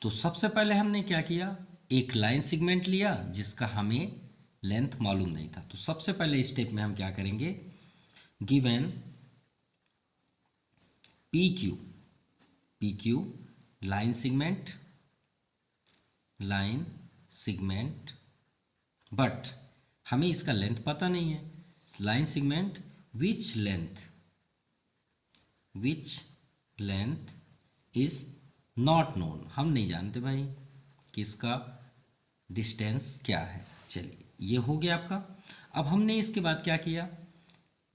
तो सबसे पहले हमने क्या किया, एक लाइन सेगमेंट लिया जिसका हमें लेंथ मालूम नहीं था। तो सबसे पहले स्टेप में हम क्या करेंगे, given P Q line segment, but हमें इसका लेंथ पता नहीं है। Line segment which length is not known, हम नहीं जानते भाई कि इसका डिस्टेंस क्या है। चलिए ये हो गया आपका। अब हमने इसके बाद क्या किया,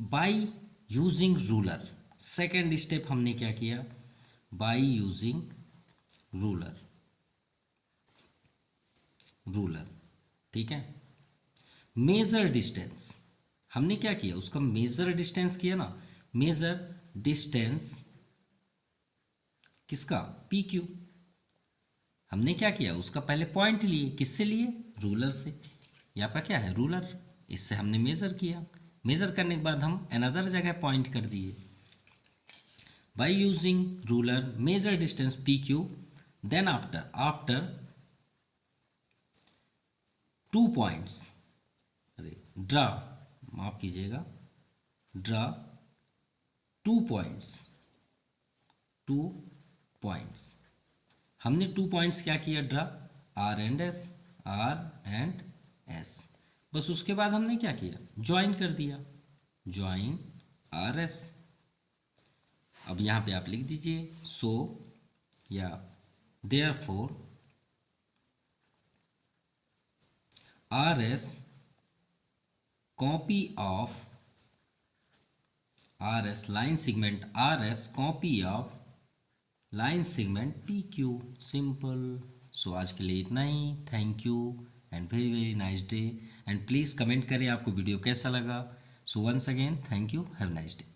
by using ruler, second step हमने क्या किया, बाई यूजिंग रूलर, ठीक है। मेजर डिस्टेंस, हमने क्या किया, उसका मेजर डिस्टेंस किया ना, मेजर डिस्टेंस किसका, पी क्यू। हमने क्या किया, उसका पहले पॉइंट लिए, किससे लिए, रूलर से। यहाँ पर क्या है, रूलर, इससे हमने मेजर किया। मेजर करने के बाद हम अनदर जगह पॉइंट कर दिए। By using ruler measure distance P Q, then after 2 points, अरे ड्रा, माफ कीजिएगा, ड्रा 2 पॉइंट्स। हमने 2 पॉइंट्स क्या किया, ड्रा आर एंड एस, बस उसके बाद हमने क्या किया, ज्वाइन कर दिया, ज्वाइन आर एस। अब यहाँ पे आप लिख दीजिए सो या therefore R S copy of R S line segment, R S copy of line segment P Q, simple. So आज के लिए इतना ही। Thank you and very very nice day, and please comment करें आपको वीडियो कैसा लगा। So once again thank you, have nice day.